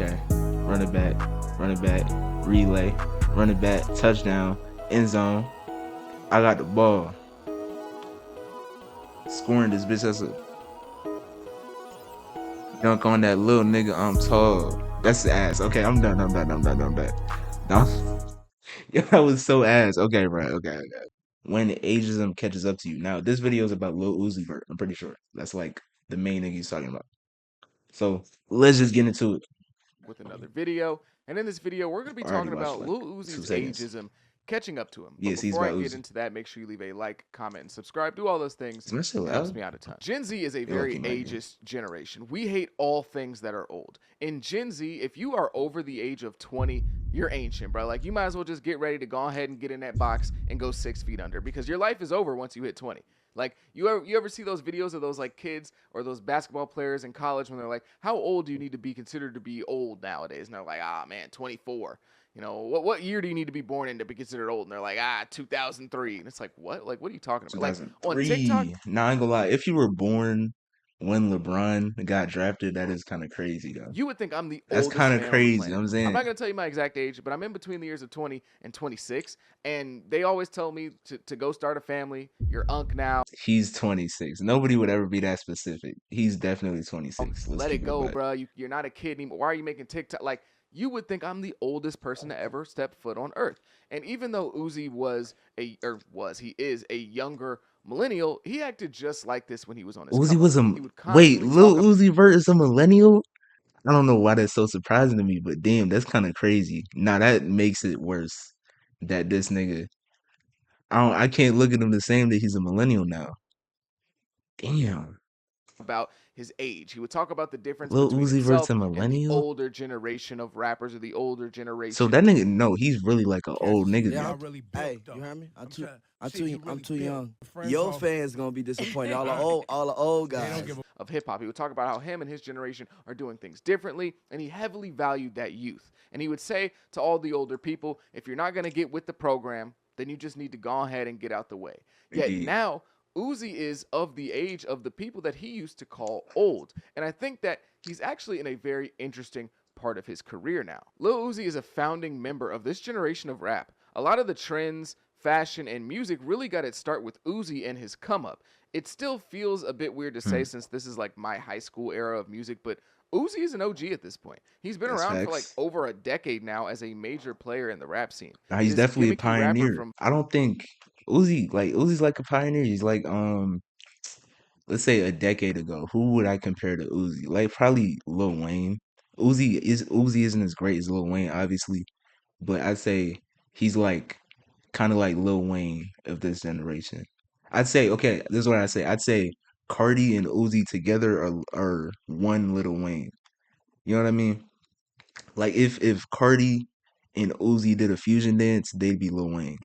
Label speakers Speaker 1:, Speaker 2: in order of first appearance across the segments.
Speaker 1: Okay. Run it back, relay, run it back, touchdown, end zone. I got the ball. Scoring this bitch. That's a dunk on that little nigga. I'm tall. That's ass. Okay, I'm done. I'm done. I'm done. I'm done. No. Yeah, that was so ass. Okay, right. Okay. When ageism catches up to you. Now, this video is about Lil Uzi Vert. I'm pretty sure. That's like the main nigga he's talking about. So let's just get into it.
Speaker 2: With another video. And in this video, we're going to be
Speaker 1: I already
Speaker 2: talking
Speaker 1: watched
Speaker 2: about
Speaker 1: like
Speaker 2: Lil
Speaker 1: 2
Speaker 2: Uzi's
Speaker 1: seconds.
Speaker 2: ageism catching up to him. But
Speaker 1: Yes, he's
Speaker 2: before I
Speaker 1: about
Speaker 2: get
Speaker 1: Uzi.
Speaker 2: into that, make sure you leave a like, comment, and subscribe. Do all those things.
Speaker 1: Is my shit
Speaker 2: It helps
Speaker 1: loud?
Speaker 2: me out a ton. Gen Z is a
Speaker 1: It
Speaker 2: very
Speaker 1: low-key might be.
Speaker 2: ageist generation. We hate all things that are old. In Gen Z, if you are over the age of 20, you're ancient, bro. Like, you might as well just get ready to go ahead and get in that box and go 6 feet under, because your life is over once you hit 20. Like, you ever see those videos of those like kids or those basketball players in college when they're like, how old do you need to be considered to be old nowadays? And they're like, ah, man, 24. You know, what year do you need to be born in to be considered old? And they're like, 2003. And it's like, what? Like, what are you talking about? Like, on TikTok,
Speaker 1: 2003. Nah, I ain't gonna lie. If you were born when LeBron got drafted, that is kind of crazy, though.
Speaker 2: you would think I'm the
Speaker 1: That's
Speaker 2: oldest
Speaker 1: kind of
Speaker 2: man on the
Speaker 1: crazy.
Speaker 2: planet.
Speaker 1: I'm
Speaker 2: I'm
Speaker 1: saying
Speaker 2: not going to tell you my exact age, but I'm in between the years of 20 and 26. And they always tell me to go start a family. You're unk now.
Speaker 1: he's 26. Nobody would ever be that specific. He's definitely 26. Let's
Speaker 2: Let it
Speaker 1: keep it
Speaker 2: go,
Speaker 1: back.
Speaker 2: bro. You're not a kid anymore. Why are you making TikTok? Like, you would think I'm the oldest person to ever step foot on Earth. And even though Uzi he is a younger millennial, he acted just like this when he was on his
Speaker 1: Uzi
Speaker 2: come up.
Speaker 1: was a
Speaker 2: He would
Speaker 1: wait.
Speaker 2: constantly
Speaker 1: Lil
Speaker 2: talk
Speaker 1: Uzi Vert is a millennial. I don't know why that's so surprising to me, but damn, that's kind of crazy. Now that makes it worse. That this nigga, I can't look at him the same that he's a millennial now. Damn,
Speaker 2: about his age. He would talk about the difference
Speaker 1: Lil
Speaker 2: between
Speaker 1: Uzi Vert's
Speaker 2: himself
Speaker 1: a
Speaker 2: and the
Speaker 1: millennial.
Speaker 2: older generation of rappers or the older
Speaker 1: So
Speaker 2: generation.
Speaker 1: that nigga, no, he's really like an old nigga
Speaker 3: Yeah,
Speaker 1: now.
Speaker 3: hey, you heard me? I'm too young. Your fans gonna be disappointed. All the old guys.
Speaker 2: Of hip hop. He would talk about how him and his generation are doing things differently, and he heavily valued that youth. And he would say to all the older people, if you're not going to get with the program, then you just need to go ahead and get out the way. Yet
Speaker 1: Indeed.
Speaker 2: now, Uzi is of the age of the people that he used to call old. And I think that he's actually in a very interesting part of his career now. Lil Uzi is a founding member of this generation of rap. A lot of the trends, fashion, and music really got its start with Uzi and his come up. It still feels a bit weird to say since this is like my high school era of music, but Uzi is an OG at this point. He's been
Speaker 1: That's
Speaker 2: around for like
Speaker 1: facts.
Speaker 2: over a decade now as a major player in the rap scene.
Speaker 1: Nah, he's
Speaker 2: This
Speaker 1: definitely a
Speaker 2: gimmicky rapper
Speaker 1: pioneer.
Speaker 2: from
Speaker 1: I don't think Uzi's like a pioneer. He's like let's say a decade ago. Who would I compare to Uzi? Like probably Lil Wayne. Uzi isn't as great as Lil Wayne, obviously, but I'd say he's like kind of like Lil Wayne of this generation. I'd say okay, this is what I say. I'd say Cardi and Uzi together are one Lil Wayne. You know what I mean? Like if Cardi and Uzi did a fusion dance, they'd be Lil Wayne.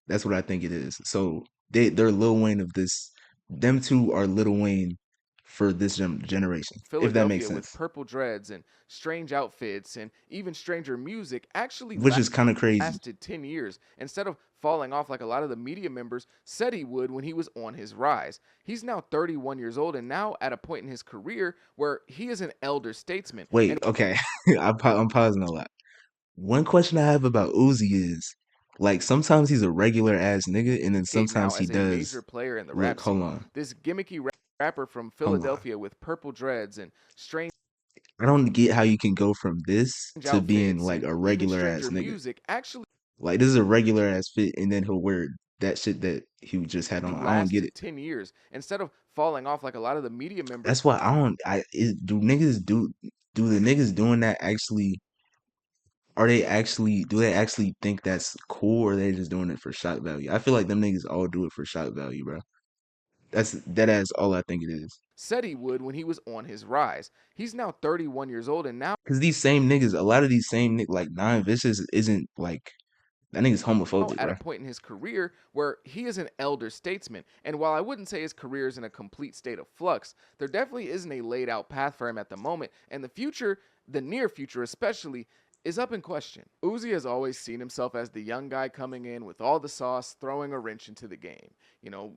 Speaker 1: That's what I think it is. So they're Lil Wayne of this. Them two are Lil Wayne for this generation. If that makes
Speaker 2: Philadelphia with
Speaker 1: sense.
Speaker 2: purple dreads and strange outfits and even stranger music actually
Speaker 1: Which is kind of crazy.
Speaker 2: lasted 10 years instead of falling off like a lot of the media members said he would when he was on his rise. He's now 31 years old and now at a point in his career where he is an elder statesman.
Speaker 1: Wait,
Speaker 2: And
Speaker 1: okay. I'm pausing a lot. One question I have about Uzi is like sometimes he's a regular ass nigga, and then
Speaker 2: now
Speaker 1: sometimes he
Speaker 2: as a major
Speaker 1: does.
Speaker 2: player in the
Speaker 1: Look,
Speaker 2: rap
Speaker 1: hold
Speaker 2: scene,
Speaker 1: on,
Speaker 2: this gimmicky rapper from
Speaker 1: hold on.
Speaker 2: Philadelphia with purple dreads and strange
Speaker 1: I don't get how you can go from this to being
Speaker 2: outfits
Speaker 1: like
Speaker 2: and
Speaker 1: a
Speaker 2: even
Speaker 1: regular ass
Speaker 2: stranger
Speaker 1: nigga.
Speaker 2: music actually
Speaker 1: Like this is a regular ass fit, and then he'll wear that shit that he just had on. I don't get it.
Speaker 2: lasted 10 years instead of falling off like a lot of the media members.
Speaker 1: That's why I don't. Do the niggas doing that actually? Do they actually think that's cool, or are they just doing it for shock value? I feel like them niggas all do it for shock value, bro. That is all I think it is.
Speaker 2: Said he would when he was on his rise. He's now 31 years old and now
Speaker 1: Cause these same niggas, a lot of these same like Nine Vicious isn't like that nigga's homophobic,
Speaker 2: at a
Speaker 1: bro.
Speaker 2: point in his career where he is an elder statesman. And while I wouldn't say his career is in a complete state of flux, there definitely isn't a laid out path for him at the moment. And the future, the near future especially, is up in question. Uzi has always seen himself as the young guy coming in with all the sauce, throwing a wrench into the game,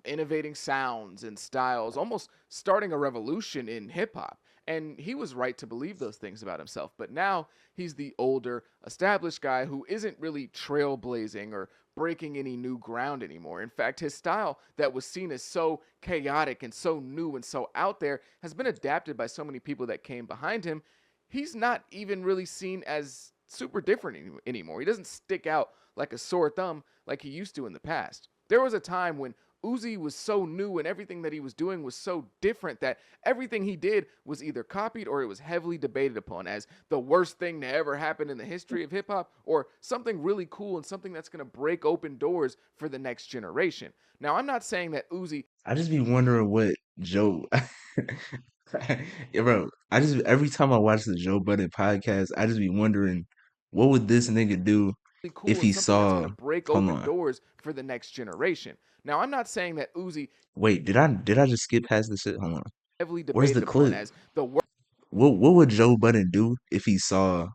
Speaker 2: innovating sounds and styles, almost starting a revolution in hip hop. And he was right to believe those things about himself. But now he's the older, established guy who isn't really trailblazing or breaking any new ground anymore. In fact, his style that was seen as so chaotic and so new and so out there has been adapted by so many people that came behind him. He's not even really seen as super different anymore. He doesn't stick out like a sore thumb like he used to in the past. There was a time when Uzi was so new and everything that he was doing was so different that everything he did was either copied or it was heavily debated upon as the worst thing to ever happen in the history of hip hop or something really cool and something that's going to break open doors for the next generation. Now, I'm not saying that Uzi
Speaker 1: I just be wondering what Joe. Yeah, bro, I just every time I watch the Joe Budden podcast, I just be wondering what would this nigga do if
Speaker 2: cool and
Speaker 1: he
Speaker 2: something that's going
Speaker 1: saw.
Speaker 2: to break
Speaker 1: Hold
Speaker 2: open
Speaker 1: on,
Speaker 2: doors for the next generation. Now, I'm not saying that Uzi
Speaker 1: wait, did I just skip past this shit? Hold on,
Speaker 2: heavily
Speaker 1: where's the
Speaker 2: debated upon
Speaker 1: clip?
Speaker 2: as the worst
Speaker 1: What would Joe Budden do if he saw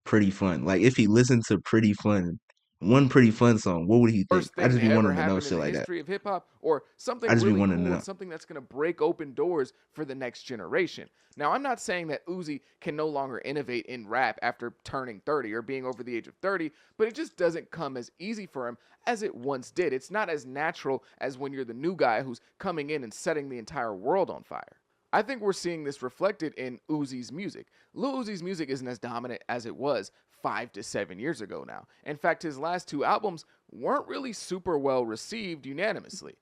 Speaker 1: Pretty Fun? Like if he listened to Pretty Fun, one Pretty Fun song, what would he think? I
Speaker 2: thing
Speaker 1: just
Speaker 2: to
Speaker 1: be
Speaker 2: ever
Speaker 1: wanting to know
Speaker 2: happen in
Speaker 1: shit
Speaker 2: the
Speaker 1: like that.
Speaker 2: history of hip hop or
Speaker 1: I
Speaker 2: something
Speaker 1: just be
Speaker 2: really
Speaker 1: wanting to
Speaker 2: cool and
Speaker 1: know.
Speaker 2: something that's going to break open doors for the next generation. Now, I'm not saying that Uzi can no longer innovate in rap after turning 30 or being over the age of 30, but it just doesn't come as easy for him as it once did. It's not as natural as when you're the new guy who's coming in and setting the entire world on fire. I think we're seeing this reflected in Uzi's music. Lil Uzi's music isn't as dominant as it was 5 to 7 years ago now. In fact, his last two albums weren't really super well received unanimously.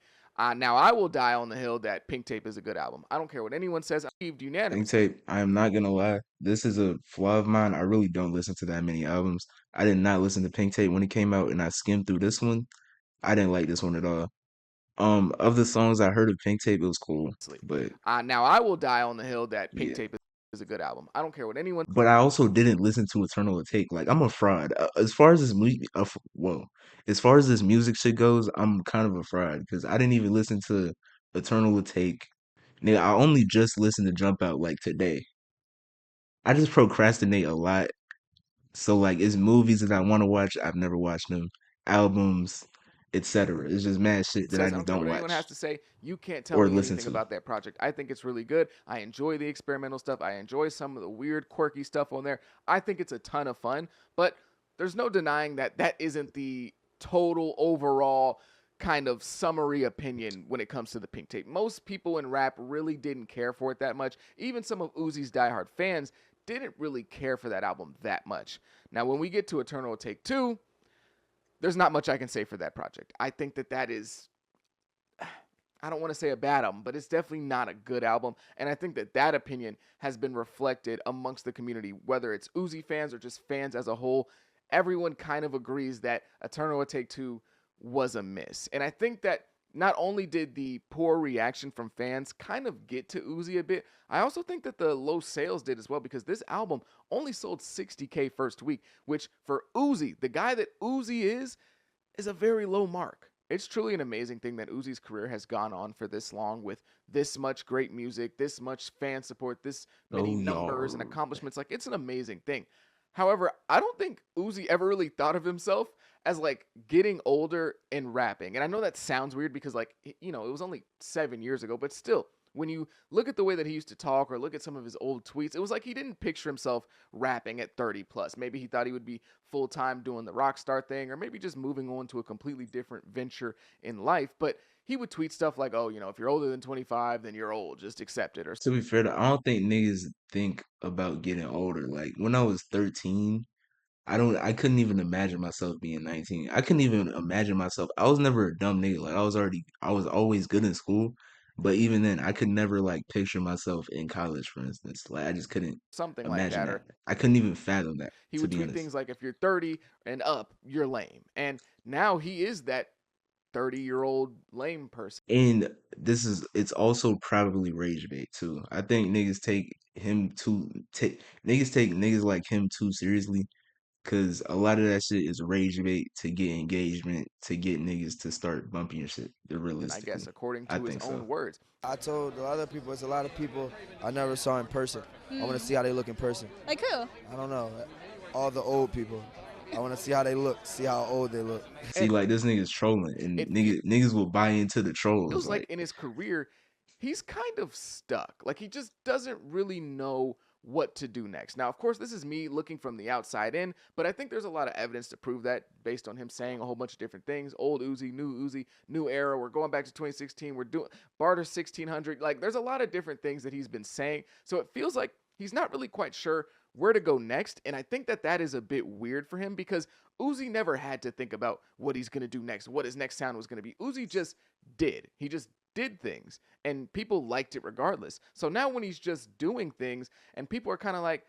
Speaker 2: Now, I will die on the hill that Pink Tape is a good album. I don't care what anyone says, I received
Speaker 1: Pink
Speaker 2: unanimously.
Speaker 1: Tape, I am not gonna lie. This is a flaw of mine. I really don't listen to that many albums. I did not listen to Pink Tape when it came out, and I skimmed through this one. I didn't like this one at all. Of the songs I heard of Pink Tape, it was cool, but
Speaker 2: Now, I will die on the hill that Pink
Speaker 1: yeah.
Speaker 2: Tape is a good album. I don't care what anyone
Speaker 1: But I also didn't listen to Eternal Take. Like I'm a fraud. As far as this music, whoa, as far as this music shit goes, I'm kind of a fraud because I didn't even listen to Eternal Take. Nigga, I only just listened to Jump Out like today. I just procrastinate a lot. So like it's movies that I want to watch, I've never watched them, albums, etc. It's just mad shit that I
Speaker 2: says, I
Speaker 1: just
Speaker 2: don't care
Speaker 1: don't
Speaker 2: what anyone has
Speaker 1: watch
Speaker 2: to say. You can't tell
Speaker 1: or
Speaker 2: me
Speaker 1: listen
Speaker 2: anything
Speaker 1: to.
Speaker 2: about that project. I think it's really good. I enjoy the experimental stuff. I enjoy some of the weird, quirky stuff on there. I think it's a ton of fun, but there's no denying that that isn't the total overall kind of summary opinion when it comes to the Pink Tape. Most people in rap really didn't care for it that much. Even some of Uzi's diehard fans didn't really care for that album that much. Now, when we get to Eternal Take 2, there's not much I can say for that project. I think that that is, I don't want to say a bad album, but it's definitely not a good album. And I think that that opinion has been reflected amongst the community, whether it's Uzi fans or just fans as a whole. Everyone kind of agrees that Eternal Take 2 was a miss. And I think that not only did the poor reaction from fans kind of get to Uzi a bit, I also think that the low sales did as well because this album only sold 60K first week, which for Uzi, the guy that Uzi is a very low mark. It's truly an amazing thing that Uzi's career has gone on for this long with this much great music, this much fan support, this many
Speaker 1: Oh
Speaker 2: numbers and
Speaker 1: y'all.
Speaker 2: accomplishments. Like, it's an amazing thing. However, I don't think Uzi ever really thought of himself as like getting older and rapping. And I know that sounds weird because like, it was only 7 years ago, but still, when you look at the way that he used to talk or look at some of his old tweets, it was like he didn't picture himself rapping at 30 plus. Maybe he thought he would be full time doing the rock star thing or maybe just moving on to a completely different venture in life. But he would tweet stuff like, oh, if you're older than 25, then you're old. Just accept it or
Speaker 1: To be fair, I don't think niggas think about getting older. Like when I was 13, I couldn't even imagine myself being 19. I couldn't even imagine myself. I was never a dumb nigga. Like I was always good in school, but even then I could never like picture myself in college, for instance. Like I just couldn't
Speaker 2: something like
Speaker 1: imagine
Speaker 2: that.
Speaker 1: that.
Speaker 2: Or
Speaker 1: I couldn't even fathom that,
Speaker 2: he
Speaker 1: to
Speaker 2: would
Speaker 1: be
Speaker 2: tweet
Speaker 1: honest.
Speaker 2: things like, if you're 30 and up, you're lame. And now he is that 30-year-old lame person.
Speaker 1: And it's also probably rage bait too. I think niggas take niggas like him too seriously. Cause a lot of that shit is rage bait to get engagement, to get niggas to start bumping your shit.
Speaker 2: I guess,
Speaker 1: Realistically,
Speaker 2: according
Speaker 1: I
Speaker 2: to his
Speaker 1: think so.
Speaker 2: own words.
Speaker 3: I told the other people, it's a lot of people I never saw in person. I want to see how they look in person.
Speaker 4: Like who?
Speaker 3: I don't know. all the old people. I want to see how they look, see how old they look.
Speaker 1: See,
Speaker 2: And
Speaker 1: like this nigga's trolling, and
Speaker 2: it feels
Speaker 1: niggas will buy into the trolls.
Speaker 2: like
Speaker 1: Like,
Speaker 2: in his career, he's kind of stuck. Like he just doesn't really know what to do next. Now, of course, this is me looking from the outside in, but I think there's a lot of evidence to prove that based on him saying a whole bunch of different things. Old Uzi, new era. We're going back to 2016. We're doing barter 1600. Like there's a lot of different things that he's been saying. So it feels like he's not really quite sure where to go next. And I think that that is a bit weird for him because Uzi never had to think about what he's going to do next, what his next sound was going to be. Uzi just did. He just did things and people liked it regardless. So now when he's just doing things and people are kind of like,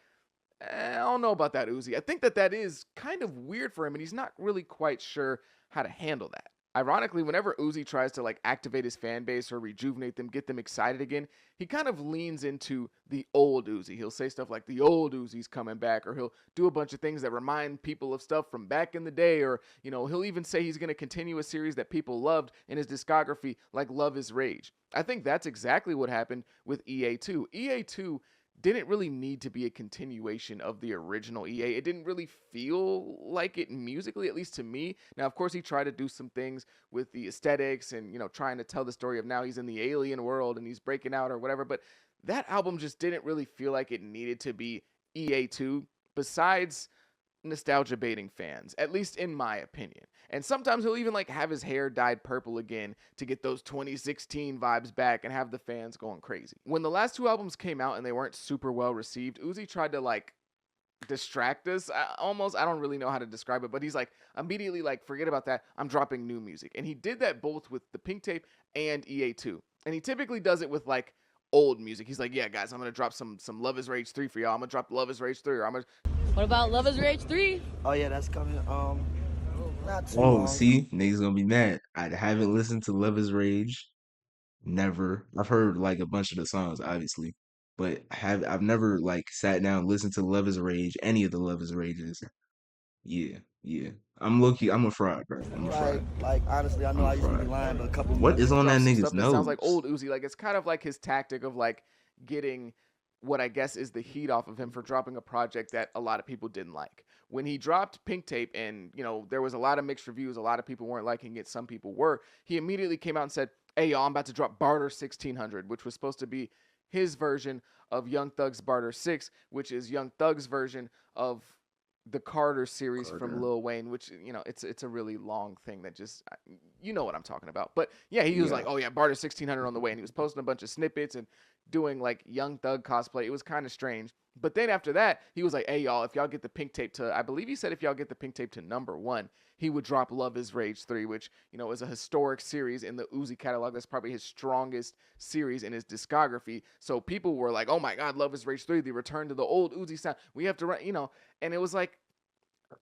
Speaker 2: I don't know about that, Uzi. I think that that is kind of weird for him and he's not really quite sure how to handle that. Ironically, whenever Uzi tries to like activate his fan base or rejuvenate them, get them excited again, he kind of leans into the old Uzi. He'll say stuff like the old Uzi's coming back, or he'll do a bunch of things that remind people of stuff from back in the day, or he'll even say he's going to continue a series that people loved in his discography, like Love Is Rage. I think that's exactly what happened with EA2. EA2 didn't really need to be a continuation of the original EA. It didn't really feel like it musically, at least to me. Now, of course, he tried to do some things with the aesthetics and, trying to tell the story of now he's in the alien world and he's breaking out or whatever. But that album just didn't really feel like it needed to be EA2, besides nostalgia baiting fans, at least in my opinion. And sometimes he'll even like have his hair dyed purple again to get those 2016 vibes back and have the fans going crazy. When the last two albums came out and they weren't super well received, Uzi tried to like distract us. I don't really know how to describe it, but he's like immediately like, forget about that, I'm dropping new music. And he did that both with the Pink Tape and EA2. And he typically does it with like old music. He's like, yeah guys, I'm gonna drop some Love Is Rage 3 for y'all. I'm gonna drop Love Is Rage 3, or I'm gonna.
Speaker 4: What about Love Is Rage 3?
Speaker 3: Oh yeah, that's coming. Not too
Speaker 1: oh,
Speaker 3: long.
Speaker 1: see, niggas gonna be mad. I haven't listened to Love Is Rage. Never. I've heard like a bunch of the songs, obviously, but I've never like sat down and listened to Love Is Rage, any of the Love Is Rages. Yeah, yeah. I'm low key. I'm a fraud, bro. I'm a fraud.
Speaker 3: Like honestly, I know
Speaker 1: I'm a
Speaker 3: I used to be
Speaker 1: fraud.
Speaker 3: lying, but a couple
Speaker 1: What
Speaker 3: months
Speaker 1: is
Speaker 3: ago.
Speaker 1: on that
Speaker 2: Drop some
Speaker 1: nigga's
Speaker 2: stuff that sounds like
Speaker 1: nose?
Speaker 2: old Uzi. Like it's kind of like his tactic of like getting what I guess is the heat off of him for dropping a project that a lot of people didn't like. When he dropped Pink Tape and, there was a lot of mixed reviews, a lot of people weren't liking it, some people were, he immediately came out and said, hey, y'all, I'm about to drop Barter 1600, which was supposed to be his version of Young Thug's Barter 6, which is Young Thug's version of the Carter series from
Speaker 1: Carter.
Speaker 2: Lil Wayne, which it's a really long thing that just you know what I'm talking about. But yeah, he was
Speaker 1: Yeah.
Speaker 2: like, oh yeah, Barter 1600 on the way, and he was posting a bunch of snippets and doing like Young Thug cosplay. It was kind of strange. But then after that, he was like, hey y'all, if y'all get the Pink Tape to, I believe he said if y'all get the Pink Tape to #1, he would drop Love Is Rage 3, which is a historic series in the Uzi catalog. That's probably his strongest series in his discography. So people were like, oh my God, Love Is Rage 3, the return to the old Uzi sound. We have to run, and it was like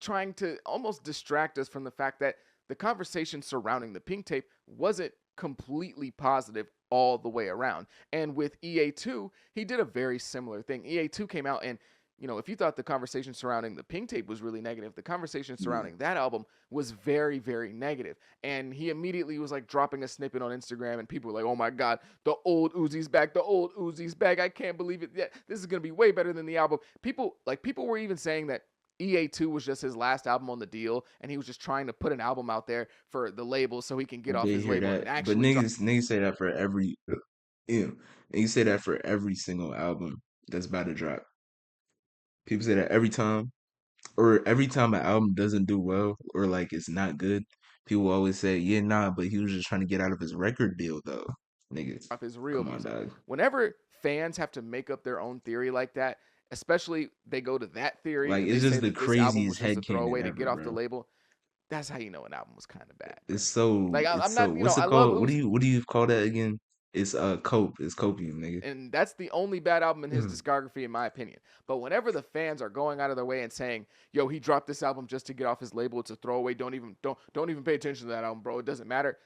Speaker 2: trying to almost distract us from the fact that the conversation surrounding the Pink Tape wasn't completely positive all the way around. And with EA2, he did a very similar thing. EA2 came out and, if you thought the conversation surrounding the Pink Tape was really negative, the conversation
Speaker 1: Yeah.
Speaker 2: surrounding that album was very, very negative. And he immediately was like dropping a snippet on Instagram and people were like, oh my God, the old Uzi's back, the old Uzi's back. I can't believe it. Yeah, this is going to be way better than the album. People were even saying that EA2 was just his last album on the deal, and he was just trying to put an album out there for the label so he can
Speaker 1: I
Speaker 2: get off
Speaker 1: did
Speaker 2: his
Speaker 1: hear
Speaker 2: label and
Speaker 1: that, but
Speaker 2: actually drop.
Speaker 1: niggas say that for every, yeah, niggas say that for every single album that's about to drop. People say that every time, or every time an album doesn't do well, or like it's not good. People always say, yeah, nah, but he was just trying to get out of his record deal, though. Niggas,
Speaker 2: Drop his real
Speaker 1: come on,
Speaker 2: music.
Speaker 1: dog.
Speaker 2: Whenever fans have to make up their own theory like that, especially they go to that theory
Speaker 1: Like
Speaker 2: and they
Speaker 1: it's
Speaker 2: say
Speaker 1: just the
Speaker 2: that this album was
Speaker 1: craziest
Speaker 2: just a
Speaker 1: headcanon
Speaker 2: throwaway to
Speaker 1: ever,
Speaker 2: get off the
Speaker 1: bro.
Speaker 2: label, that's how you know an album was kind of bad, bro.
Speaker 1: It's so,
Speaker 2: Like
Speaker 1: it's
Speaker 2: I'm
Speaker 1: so.
Speaker 2: not,
Speaker 1: What's it
Speaker 2: I love
Speaker 1: called?
Speaker 2: Uzi,
Speaker 1: What do you call that again? It's cope. It's copium, nigga.
Speaker 2: and that's the only bad album in his discography, in my opinion. But whenever the fans are going out of their way and saying, "Yo, he dropped this album just to get off his label. It's a throwaway. Don't even pay attention to that album, bro. It doesn't matter."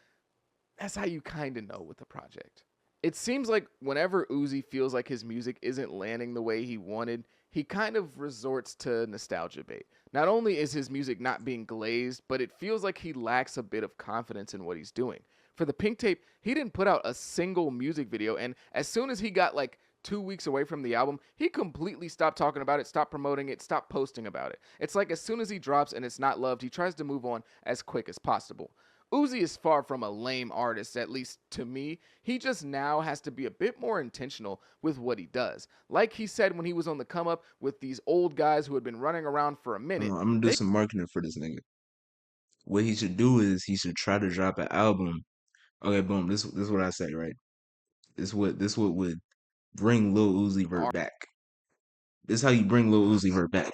Speaker 2: That's how you kind of know with the project. It seems like whenever Uzi feels like his music isn't landing the way he wanted, he kind of resorts to nostalgia bait. Not only is his music not being glazed, but it feels like he lacks a bit of confidence in what he's doing. For the Pink Tape, he didn't put out a single music video, and as soon as he got like 2 weeks away from the album, he completely stopped talking about it, stopped promoting it, stopped posting about it. It's like as soon as he drops and it's not loved, he tries to move on as quick as possible. Uzi is far from a lame artist, at least to me. He just now has to be a bit more intentional with what he does. Like he said when he was on the come up with these old guys who had been running around for a minute,
Speaker 1: I'm gonna do some marketing for this nigga. What he should do is he should try to drop an album. Okay, boom. This is what I say, right? This what would bring Lil Uzi Vert back. This is how you bring Lil Uzi Vert back.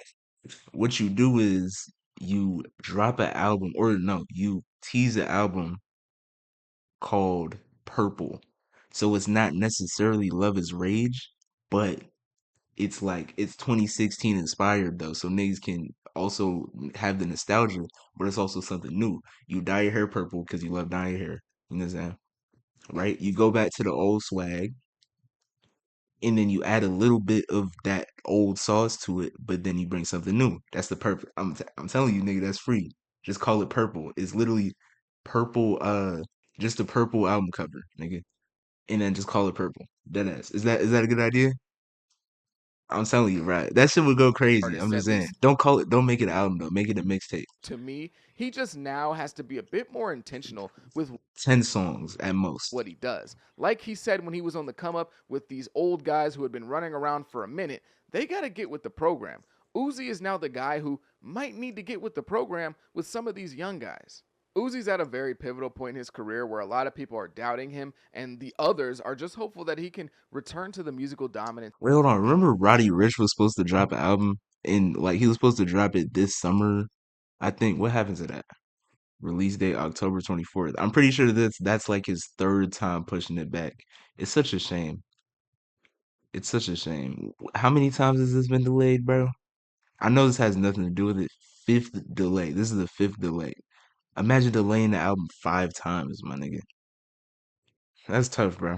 Speaker 1: What you do is you drop an album, or no, you tease an album called Purple. So it's not necessarily Love is Rage, but it's like it's 2016 inspired though. So niggas can also have the nostalgia, but it's also something new. You dye your hair purple because you love dyeing your hair. You know what I'm saying? Right? You go back to the old swag, and then you add a little bit of that old sauce to it, but then you bring something new. That's the perfect. I'm telling you, nigga, that's free. Just call it purple. It's literally purple. Just a purple album cover, nigga, and then just call it purple. Deadass. Is that a good idea? I'm telling you, right? That shit would go crazy. I'm
Speaker 2: artists,
Speaker 1: just
Speaker 2: at
Speaker 1: saying.
Speaker 2: least
Speaker 1: Don't call it. Don't make it an album though. Make it a mixtape.
Speaker 2: to me, he just now has to be a bit more intentional with
Speaker 1: 10 songs at most.
Speaker 2: what he does. Like he said when he was on the come up with these old guys who had been running around for a minute, they got to get with the program. Uzi is now the guy who might need to get with the program with some of these young guys. Uzi's at a very pivotal point in his career where a lot of people are doubting him, and the others are just hopeful that he can return to the musical dominance
Speaker 1: Wait, hold on. Remember Roddy Ricch was supposed to drop an album and like he was supposed to drop it this summer. I think what happened to that? Release date October 24th. I'm pretty sure that's like his third time pushing it back. It's such a shame. It's such a shame. How many times has this been delayed, bro? I know this has nothing to do with it. Fifth delay. This is the fifth delay. Imagine delaying the album 5 times, my nigga. That's tough, bro.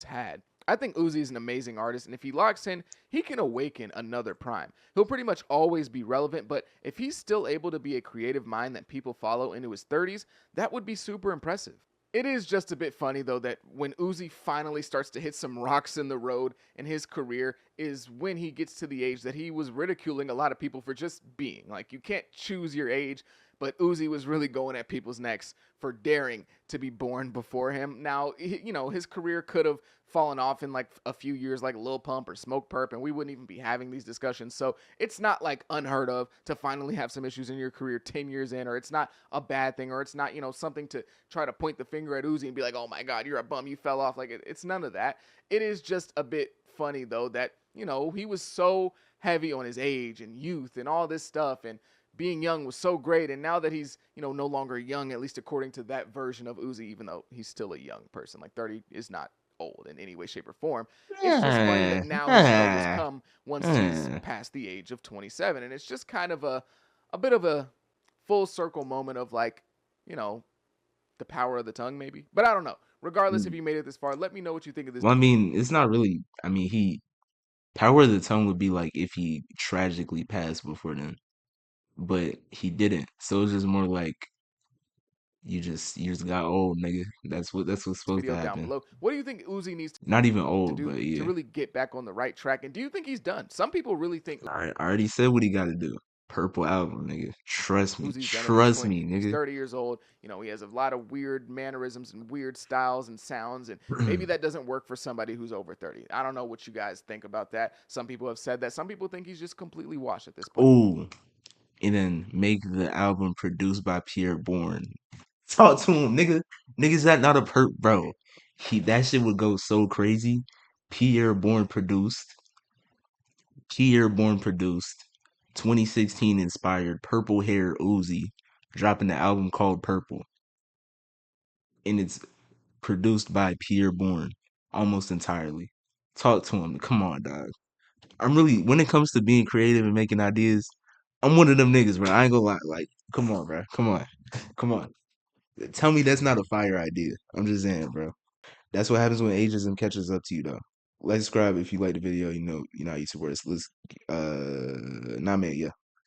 Speaker 2: had. I think Uzi is an amazing artist, and if he locks in, he can awaken another prime. He'll pretty much always be relevant, but if he's still able to be a creative mind that people follow into his 30s, that would be super impressive. It is just a bit funny though that when Uzi finally starts to hit some rocks in the road in his career is when he gets to the age that he was ridiculing a lot of people for just being. Like you can't choose your age, but Uzi was really going at people's necks for daring to be born before him. Now, his career could have fallen off in like a few years like Lil Pump or Smoke Perp and we wouldn't even be having these discussions. So, it's not like unheard of to finally have some issues in your career 10 years in, or it's not a bad thing, or it's not, something to try to point the finger at Uzi and be like, "Oh my god, you're a bum, you fell off." Like it's none of that. It is just a bit funny though that, he was so heavy on his age and youth and all this stuff, and being young was so great, and now that he's no longer young, at least according to that version of Uzi, even though he's still a young person, like 30 is not old in any way, shape, or form. It's just funny that now his struggles come once he's past the age of 27, and it's just kind of a bit of a full circle moment of like, the power of the tongue, maybe. But I don't know. Regardless, if you made it this far, let me know what you think of this.
Speaker 1: Well, I mean, it's not really. I mean, he Power of the Tongue would be like if he tragically passed before then, but he didn't. So it's just more like you just got old, nigga. That's what's supposed to
Speaker 2: Video down
Speaker 1: happen.
Speaker 2: below. What do you think Uzi needs
Speaker 1: Not even
Speaker 2: to
Speaker 1: old,
Speaker 2: do
Speaker 1: but
Speaker 2: to
Speaker 1: yeah.
Speaker 2: really get back on the right track? And do you think he's done? Some people really think
Speaker 1: I already said what he got to do. Purple album, nigga. Trust me.
Speaker 2: Uzi's done at this
Speaker 1: Trust
Speaker 2: point.
Speaker 1: me,
Speaker 2: He's
Speaker 1: nigga.
Speaker 2: 30 years old. He has a lot of weird mannerisms and weird styles and sounds, and maybe that doesn't work for somebody who's over 30. I don't know what you guys think about that. Some people have said that. Some people think he's just completely washed at this point.
Speaker 1: Oh, and then make the album produced by Pierre Bourne. Talk to him, nigga. Nigga's that not a perp, bro. That shit would go so crazy. Pierre Bourne produced. Pierre Bourne produced. 2016 inspired Purple Hair Uzi dropping the album called Purple, and it's produced by Pierre Bourne almost entirely. Talk to him. Come on, dog. I'm really when it comes to being creative and making ideas, I'm one of them niggas, bro. I ain't gonna lie. Like, come on, bro. Come on. Come on. Tell me that's not a fire idea. I'm just saying, bro. That's what happens when ageism catches up to you, though. Like, subscribe if you like the video. You know how you support us. Let's, nah, man, yeah.